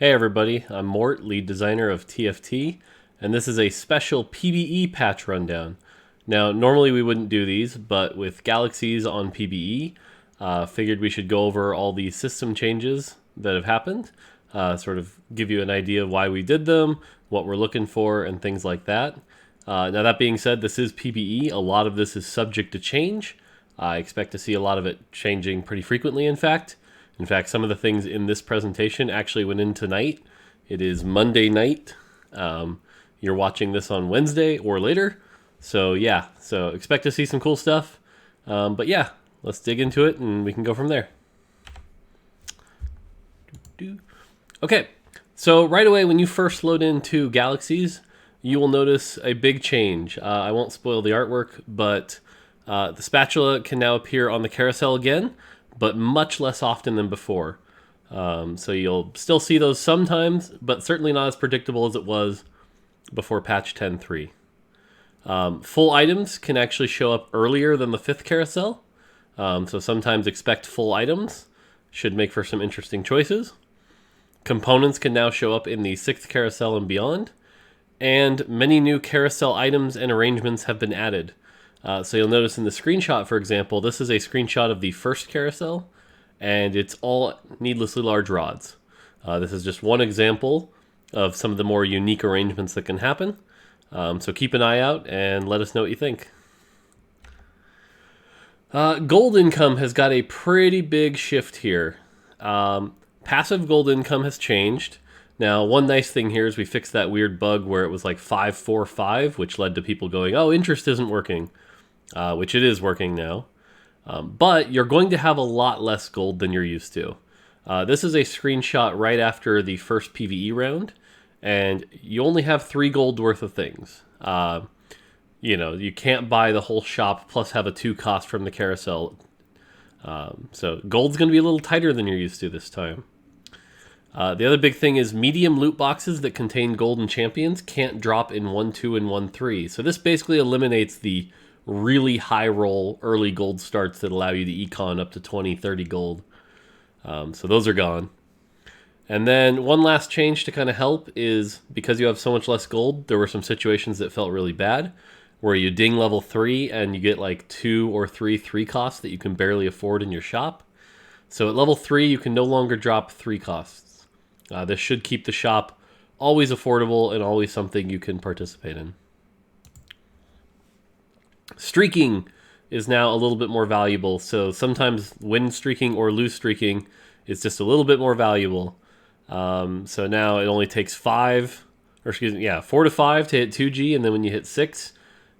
Hey everybody, I'm Mort, lead designer of TFT, and this is a special PBE patch rundown. Now, normally we wouldn't do these, but with Galaxies on PBE, figured we should go over all the system changes that have happened, sort of give you an idea of why we did them, what we're looking for, and things like that. Now, that being said, this is PBE. A lot of this is subject to change. I expect to see a lot of it changing pretty frequently, in fact. In fact, some of the things in this presentation actually went in tonight. It is Monday night. You're watching this on Wednesday or later. So yeah, so expect to see some cool stuff. But yeah, let's dig into it and we can go from there. Okay, so right away when you first load into Galaxies, you will notice a big change. I won't spoil the artwork, but the spatula can now appear on the carousel again, but much less often than before. So you'll still see those sometimes, but certainly not as predictable as it was before patch 10.3. Full items can actually show up earlier than the 5th carousel. So sometimes expect full items. Should make for some interesting choices. Components can now show up in the 6th carousel and beyond. And many new carousel items and arrangements have been added. So you'll notice in the screenshot, for example, this is a screenshot of the 1st carousel, and it's all needlessly large rods. This is just one example of some of the more unique arrangements that can happen. So keep an eye out and let us know what you think. Gold income has got a pretty big shift here. Passive gold income has changed. Now, one nice thing here is we fixed that weird bug where it was like 545, which led to people going, oh, interest isn't working. Which it is working now. But you're going to have a lot less gold than you're used to. This is a screenshot right after the first PBE round, and you only have 3 gold worth of things. You can't buy the whole shop plus have a 2 cost from the carousel. So gold's going to be a little tighter than you're used to this time. The other big thing is medium loot boxes that contain golden champions can't drop in 1-2 and 1-3. So this basically eliminates the really high roll early gold starts that allow you to econ up to 20, 30 gold. So those are gone. And then one last change to kind of help is because you have so much less gold, there were some situations that felt really bad where you ding level 3 and you get like 2 or 3 costs that you can barely afford in your shop. So at level 3, you can no longer drop 3 costs. This should keep the shop always affordable and always something you can participate in. Streaking is now a little bit more valuable, so sometimes win streaking or lose streaking is just a little bit more valuable. So now it only takes 4 to 5 to hit 2G, and then when you hit 6,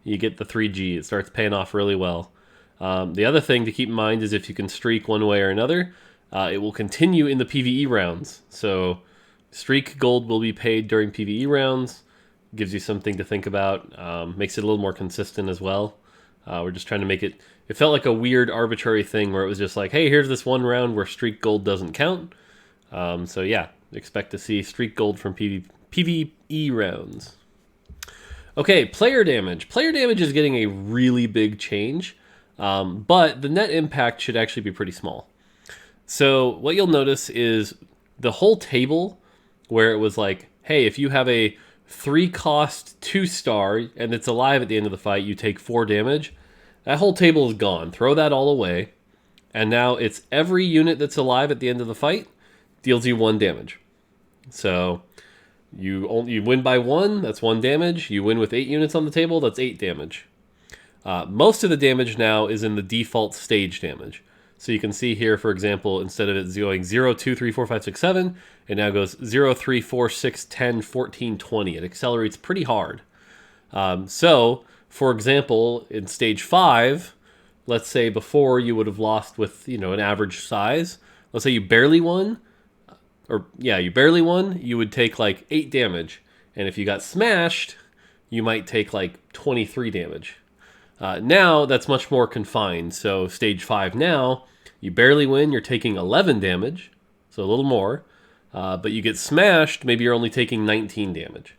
you get the 3G. It starts paying off really well. The other thing to keep in mind is if you can streak one way or another, it will continue in the PvE rounds. So streak gold will be paid during PvE rounds. Gives you something to think about. Makes it a little more consistent as well. We're just trying to make it... It felt like a weird arbitrary thing where it was just like, hey, here's this one round where streak gold doesn't count. So yeah, expect to see streak gold from PvE rounds. Okay, player damage. Player damage is getting a really big change, but the net impact should actually be pretty small. So what you'll notice is the whole table where it was like, hey, if you have a 3 cost 2-star and it's alive at the end of the fight, you take 4 damage. That whole table is gone. Throw that all away. And now it's every unit that's alive at the end of the fight deals you 1 damage. So you win by 1, that's 1 damage. You win with 8 units on the table, that's 8 damage. Most of the damage now is in the default stage damage. So you can see here, for example, instead of it going 0, 2, 3, 4, 5, 6, 7, it now goes 0, 3, 4, 6, 10, 14, 20. It accelerates pretty hard. So, for example, in stage 5, let's say before you would have lost with, an average size. Let's say you barely won, you would take like 8 damage. And if you got smashed, you might take like 23 damage. Now that's much more confined. So stage 5 now, you barely win, you're taking 11 damage, so a little more. But you get smashed, maybe you're only taking 19 damage.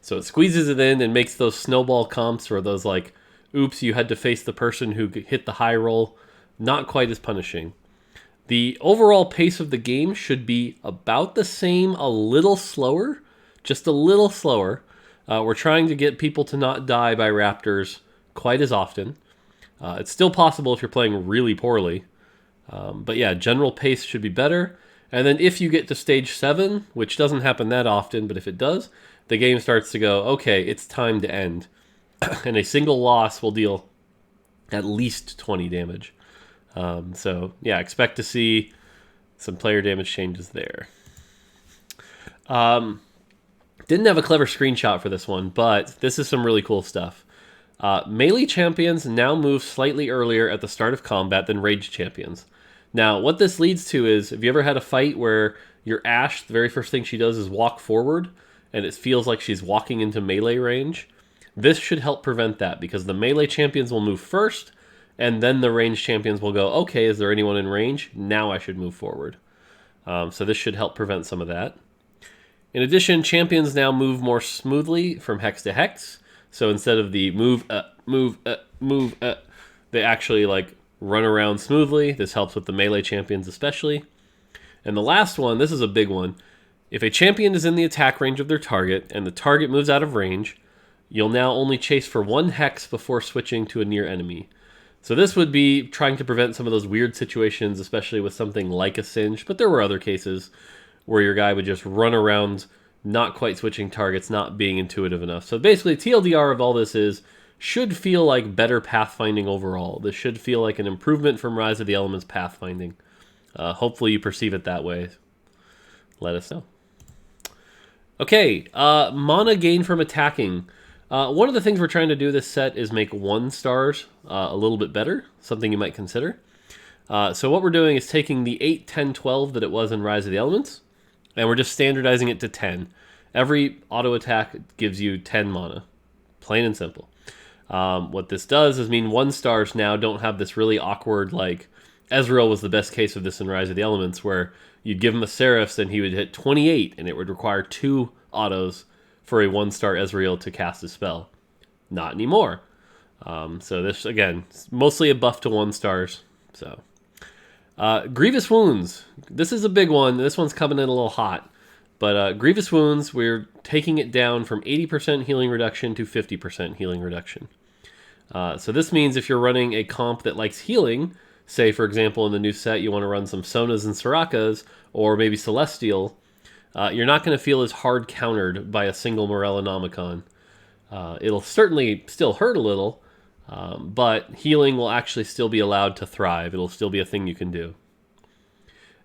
So it squeezes it in and makes those snowball comps or those like, oops, you had to face the person who hit the high roll, not quite as punishing. The overall pace of the game should be about the same, a little slower, just a little slower. We're trying to get people to not die by raptors quite as often. It's still possible if you're playing really poorly. But yeah, general pace should be better. And then if you get to stage 7, which doesn't happen that often, but if it does, the game starts to go, okay, it's time to end. And a single loss will deal at least 20 damage. So yeah, expect to see some player damage changes there. Didn't have a clever screenshot for this one, but this is some really cool stuff. Melee champions now move slightly earlier at the start of combat than ranged champions. Now, what this leads to is, have you ever had a fight where your Ashe, the very first thing she does is walk forward, and it feels like she's walking into melee range? This should help prevent that, because the melee champions will move first, and then the ranged champions will go, okay, is there anyone in range? Now I should move forward. So this should help prevent some of that. In addition, champions now move more smoothly from hex to hex. So instead of the move, they actually like run around smoothly. This helps with the melee champions especially. And the last one, this is a big one. If a champion is in the attack range of their target and the target moves out of range, you'll now only chase for 1 hex before switching to a near enemy. So this would be trying to prevent some of those weird situations, especially with something like a Singe, but there were other cases where your guy would just run around, not quite switching targets, not being intuitive enough. So basically, TLDR of all this is, should feel like better pathfinding overall. This should feel like an improvement from Rise of the Elements pathfinding. Hopefully you perceive it that way. Let us know. Okay, mana gain from attacking. One of the things we're trying to do this set is make 1-stars a little bit better, something you might consider. So what we're doing is taking the 8, 10, 12 that it was in Rise of the Elements, and we're just standardizing it to 10. Every auto attack gives you 10 mana, plain and simple. What this does is mean 1-stars now don't have this really awkward, like, Ezreal was the best case of this in Rise of the Elements, where you'd give him a Seraphs and he would hit 28, and it would require 2 autos for a 1-star Ezreal to cast a spell. Not anymore. So this, again, is mostly a buff to 1-stars. So, Grievous Wounds. This is a big one. This one's coming in a little hot. But Grievous Wounds, we're taking it down from 80% healing reduction to 50% healing reduction. So this means if you're running a comp that likes healing, say, for example, in the new set, you want to run some Sonas and Sorakas, or maybe Celestial, you're not going to feel as hard countered by a single Morellonomicon. It'll certainly still hurt a little, but healing will actually still be allowed to thrive. It'll still be a thing you can do.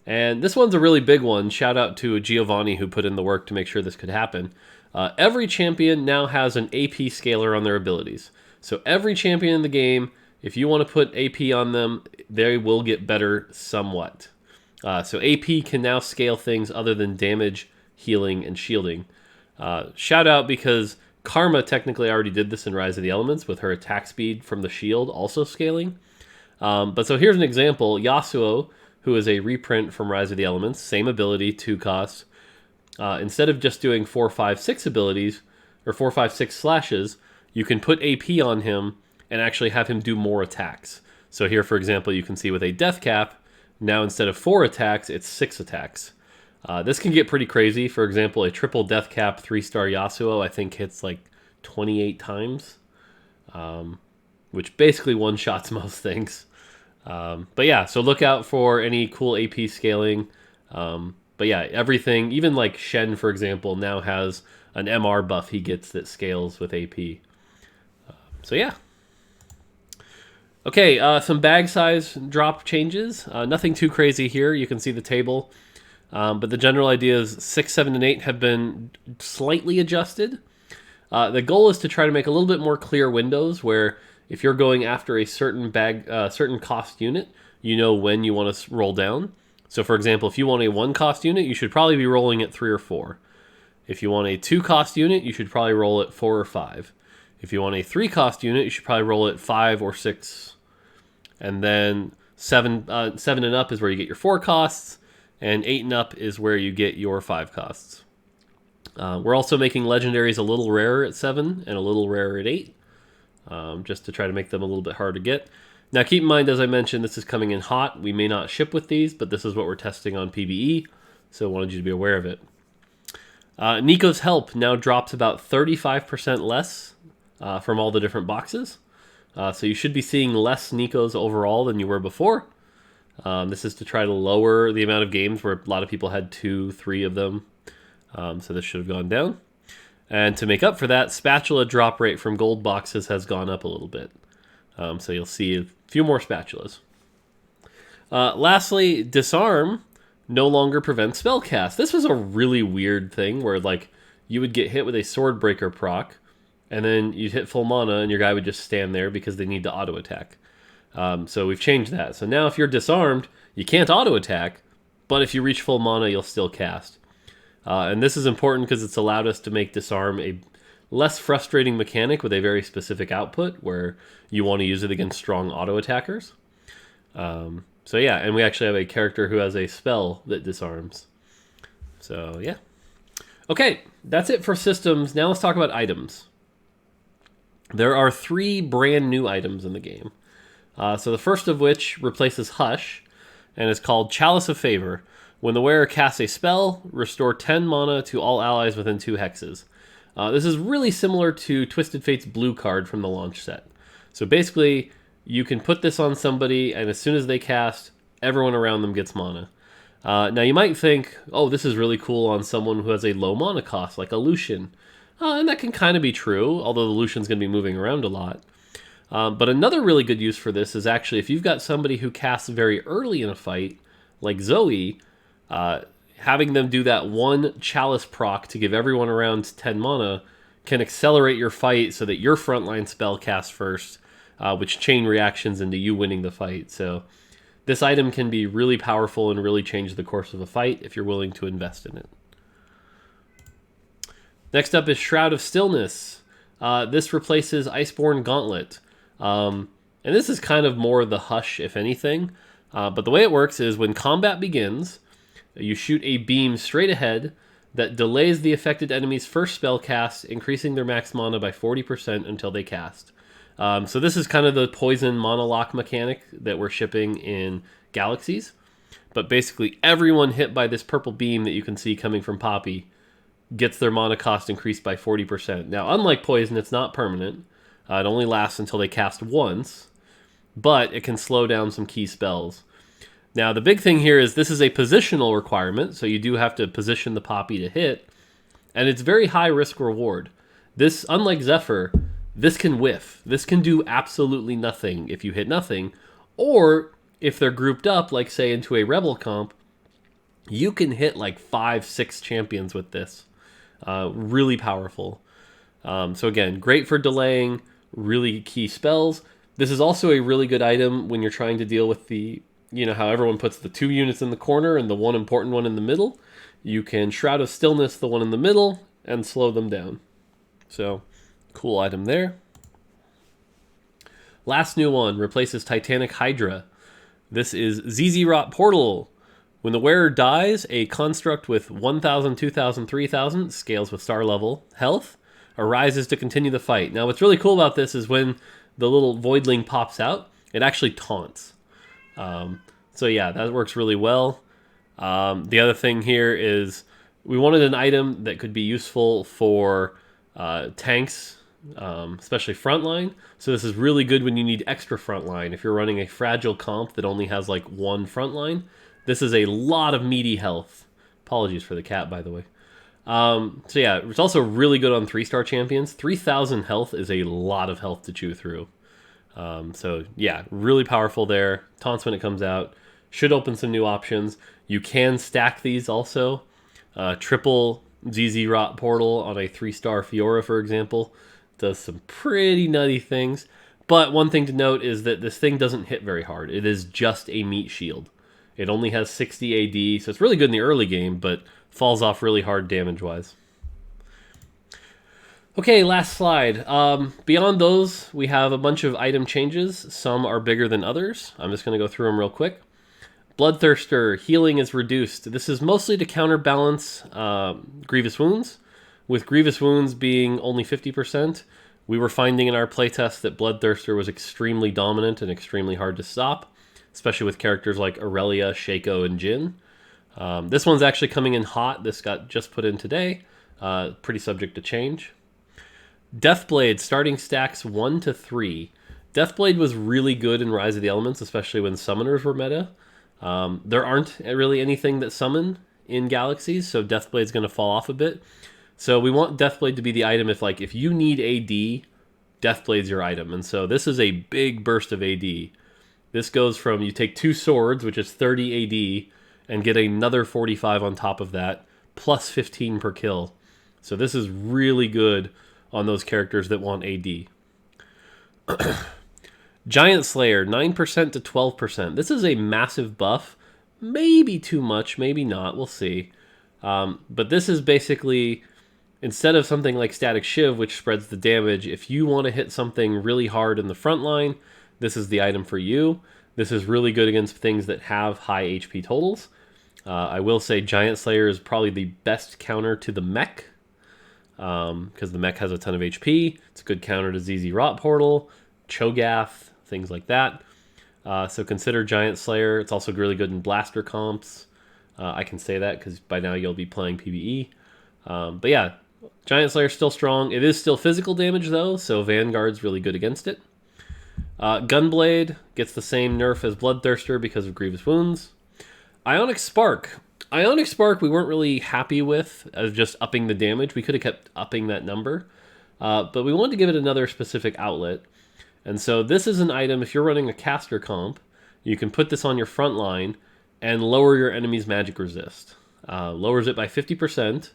And this one's a really big one. Shout out to Giovanni who put in the work to make sure this could happen. Every champion now has an AP scaler on their abilities. So every champion in the game, if you want to put AP on them, they will get better somewhat. So AP can now scale things other than damage, healing, and shielding. Shout out because Karma technically already did this in Rise of the Elements with her attack speed from the shield also scaling. But so here's an example. Yasuo, who is a reprint from Rise of the Elements, same ability, 2 costs. Instead of just doing 4, 5, 6 abilities, or 4, 5, 6 slashes, you can put AP on him and actually have him do more attacks. So here, for example, you can see with a death cap, now instead of 4 attacks, it's 6 attacks. This can get pretty crazy. For example, a triple death cap 3-star Yasuo, I think hits like 28 times, which basically one-shots most things. But yeah, so look out for any cool AP scaling. But yeah, everything, even like Shen, for example, now has an MR buff he gets that scales with AP. So yeah. Okay, some bag size drop changes. Nothing too crazy here. You can see the table. But the general idea is 6, 7, and 8 have been slightly adjusted. The goal is to try to make a little bit more clear windows where if you're going after a certain certain cost unit, you know when you want to roll down. So for example, if you want a 1 cost unit, you should probably be rolling at 3 or 4. If you want a 2 cost unit, you should probably roll at 4 or 5. If you want a 3 cost unit, you should probably roll at 5 or 6. And then 7 and up is where you get your 4 costs, and 8 and up is where you get your 5 costs. We're also making legendaries a little rarer at 7 and a little rarer at 8, just to try to make them a little bit hard to get. Now keep in mind, as I mentioned, this is coming in hot. We may not ship with these, but this is what we're testing on PBE, so I wanted you to be aware of it. Nico's Help now drops about 35% less from all the different boxes. So you should be seeing less Nikos overall than you were before. This is to try to lower the amount of games where a lot of people had 2, 3 of them. So this should have gone down. And to make up for that, spatula drop rate from gold boxes has gone up a little bit. So you'll see a few more spatulas. Lastly, Disarm no longer prevents spell cast. This was a really weird thing where like you would get hit with a sword breaker proc, and then you'd hit full mana and your guy would just stand there because they need to auto attack. So we've changed that. So now if you're disarmed, you can't auto attack, but if you reach full mana, you'll still cast. And this is important because it's allowed us to make disarm a less frustrating mechanic with a very specific output where you want to use it against strong auto attackers. So yeah, and we actually have a character who has a spell that disarms. So yeah. Okay, that's it for systems. Now let's talk about items. There are 3 brand new items in the game. So the first of which replaces Hush and is called Chalice of Favor. When the wearer casts a spell, restore 10 mana to all allies within 2 hexes. This is really similar to Twisted Fate's blue card from the launch set. So basically, you can put this on somebody, and as soon as they cast, everyone around them gets mana. Now you might think, oh, this is really cool on someone who has a low mana cost, like a Lucian. And that can kind of be true, although the Lucian's going to be moving around a lot. But another really good use for this is actually if you've got somebody who casts very early in a fight, like Zoe, having them do that 1 Chalice proc to give everyone around 10 mana can accelerate your fight so that your frontline spell casts first, which chain reactions into you winning the fight. So this item can be really powerful and really change the course of a fight if you're willing to invest in it. Next up is Shroud of Stillness. This replaces Iceborne Gauntlet. And this is kind of more the Hush, if anything. But the way it works is when combat begins, you shoot a beam straight ahead that delays the affected enemy's first spell cast, increasing their max mana by 40% until they cast. So this is kind of the poison monolock mechanic that we're shipping in Galaxies. But basically everyone hit by this purple beam that you can see coming from Poppy gets their mana cost increased by 40%. Now, unlike poison, it's not permanent. It only lasts until they cast once, but it can slow down some key spells. Now, the big thing here is this is a positional requirement, so you do have to position the Poppy to hit, and it's very high risk reward. This, unlike Zephyr, this can whiff. This can do absolutely nothing if you hit nothing, or if they're grouped up, like say into a Rebel comp, you can hit like 5, 6 champions with this. Really powerful. So again, great for delaying really key spells. This is also a really good item when you're trying to deal with the, you know, how everyone puts the 2 units in the corner and the 1 important one in the middle. You can Shroud of Stillness the one in the middle and slow them down. So, cool item there. Last new one replaces Titanic Hydra. This is ZZ Rot Portal. When the wearer dies, a construct with 1,000, 2,000, 3,000, scales with star level, health, arises to continue the fight. Now, what's really cool about this is when the little voidling pops out, it actually taunts. So yeah, that works really well. The other thing here is we wanted an item that could be useful for tanks, especially frontline. So this is really good when you need extra frontline. If you're running a fragile comp that only has like 1 frontline, this is a lot of meaty health. Apologies for the cat, by the way. So yeah, it's also really good on 3-star champions. 3,000 health is a lot of health to chew through. So yeah, really powerful there. Taunts when it comes out. Should open some new options. You can stack these also. Triple ZZ Rot Portal on a 3-star Fiora, for example, does some pretty nutty things. But one thing to note is that this thing doesn't hit very hard. It is just a meat shield. It only has 60 AD, so it's really good in the early game, but falls off really hard damage-wise. Okay, last slide. Beyond those, we have a bunch of item changes. Some are bigger than others. I'm just going to go through them real quick. Bloodthirster, healing is reduced. This is mostly to counterbalance Grievous Wounds, with Grievous Wounds being only 50%. We were finding in our playtest that Bloodthirster was extremely dominant and extremely hard to stop, especially with characters like Aurelia, Shaco, and Jin. This one's actually coming in hot. This got just put in today. Pretty subject to change. Deathblade starting stacks 1 to 3. Deathblade was really good in Rise of the Elements, especially when summoners were meta. There aren't really anything that summon in Galaxies, so Deathblade's going to fall off a bit. So we want Deathblade to be the item if you need AD, Deathblade's your item. And so this is a big burst of AD. This goes from you take 2 swords, which is 30 AD, and get another 45 on top of that, plus 15 per kill. So this is really good on those characters that want AD. Giant Slayer, 9% to 12%. This is a massive buff. Maybe too much, maybe not. We'll see. But this is basically, instead of something like Static Shiv, which spreads the damage, if you want to hit something really hard in the front line, this is the item for you. This is really good against things that have high HP totals. I will say Giant Slayer is probably the best counter to the mech, because the mech has a ton of HP. It's a good counter to ZZ Rot Portal, Cho'Gath, things like that. So consider Giant Slayer. It's also really good in blaster comps. I can say that because by now you'll be playing PBE. But yeah, Giant Slayer's still strong. It is still physical damage though, so Vanguard's really good against it. Gunblade gets the same nerf as Bloodthirster because of Grievous Wounds. Ionic Spark. Ionic Spark we weren't really happy with as just upping the damage. We could have kept upping that number. But we wanted to give it another specific outlet. And so this is an item, if you're running a caster comp, you can put this on your front line and lower your enemy's magic resist. Lowers it by 50%.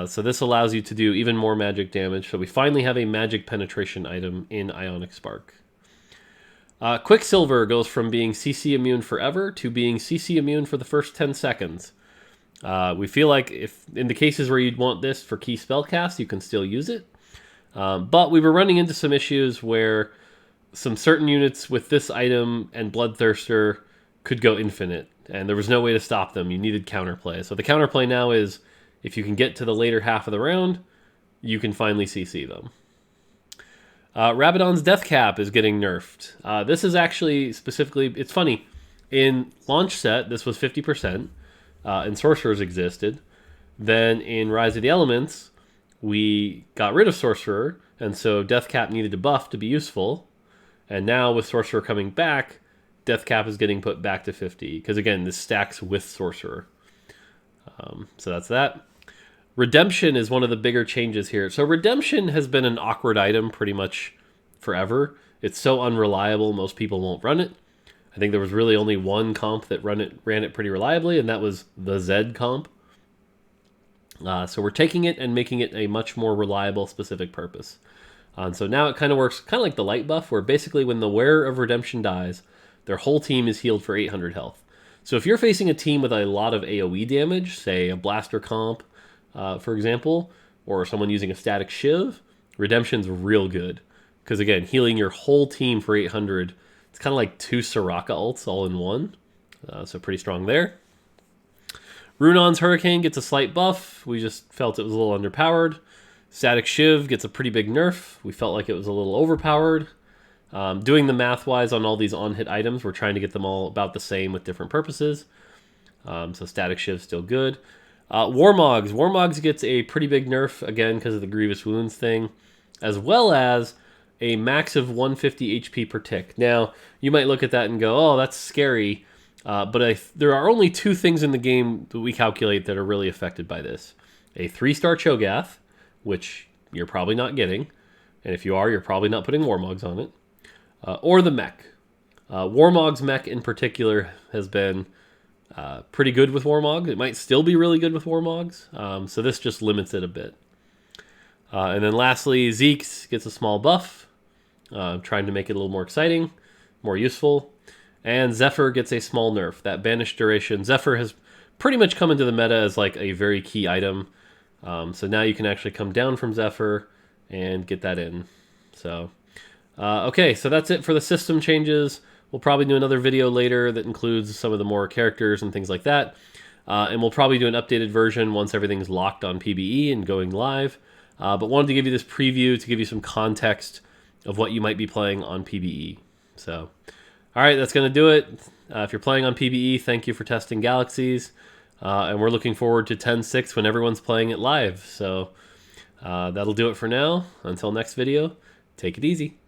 So this allows you to do even more magic damage. So we finally have a magic penetration item in Ionic Spark. Quicksilver goes from being CC immune forever to being CC immune for the first 10 seconds. We feel like if in the cases where you'd want this for key spellcasts, you can still use it. But we were running into some issues where some certain units with this item and Bloodthirster could go infinite, and there was no way to stop them. You needed counterplay. So the counterplay now is if you can get to the later half of the round, you can finally CC them. Rabadon's Death Cap is getting nerfed. This is actually specifically, it's funny, in launch set, this was 50%, and Sorcerers existed. Then in Rise of the Elements, we got rid of Sorcerer, and so Death Cap needed a buff to be useful. And now with Sorcerer coming back, Death Cap is getting put back to 50, because again, this stacks with Sorcerer. So that's that. Redemption is one of the bigger changes here. So Redemption has been an awkward item pretty much forever. It's so unreliable, most people won't run it. I think there was really only one comp that ran it pretty reliably, and that was the Zed comp. So we're taking it and making it a much more reliable specific purpose. And so now it kind of works kind of like the light buff, where basically when the wearer of Redemption dies, their whole team is healed for 800 health. So if you're facing a team with a lot of AoE damage, say a blaster comp, for example, or someone using a static shiv, Redemption's real good. Because again, healing your whole team for 800, it's kind of like 2 Soraka ults all in one. So pretty strong there. Runon's Hurricane gets a slight buff. We just felt it was a little underpowered. Static Shiv gets a pretty big nerf. We felt like it was a little overpowered. Doing the math-wise on all these on-hit items, we're trying to get them all about the same with different purposes. So Static Shiv's still good. Warmogs. Warmogs gets a pretty big nerf, again, because of the Grievous Wounds thing, as well as a max of 150 HP per tick. Now, you might look at that and go, oh, that's scary. But there are only 2 things in the game that we calculate that are really affected by this. A 3-star Cho'Gath, which you're probably not getting. And if you are, you're probably not putting Warmogs on it. Or the mech. Warmog's mech in particular has been pretty good with Warmogs. It might still be really good with Warmogs. So this just limits it a bit. And then lastly, Zeke's gets a small buff. Trying to make it a little more exciting, more useful. And Zephyr gets a small nerf. That banished duration. Zephyr has pretty much come into the meta as like a very key item. So now you can actually come down from Zephyr and get that in. So, okay, so that's it for the system changes. We'll probably do another video later that includes some of the more characters and things like that. And we'll probably do an updated version once everything's locked on PBE and going live. but wanted to give you this preview to give you some context of what you might be playing on PBE. So, all right, that's going to do it. If you're playing on PBE, thank you for testing Galaxies. And we're looking forward to 10.6 when everyone's playing it live. So that'll do it for now. Until next video, take it easy.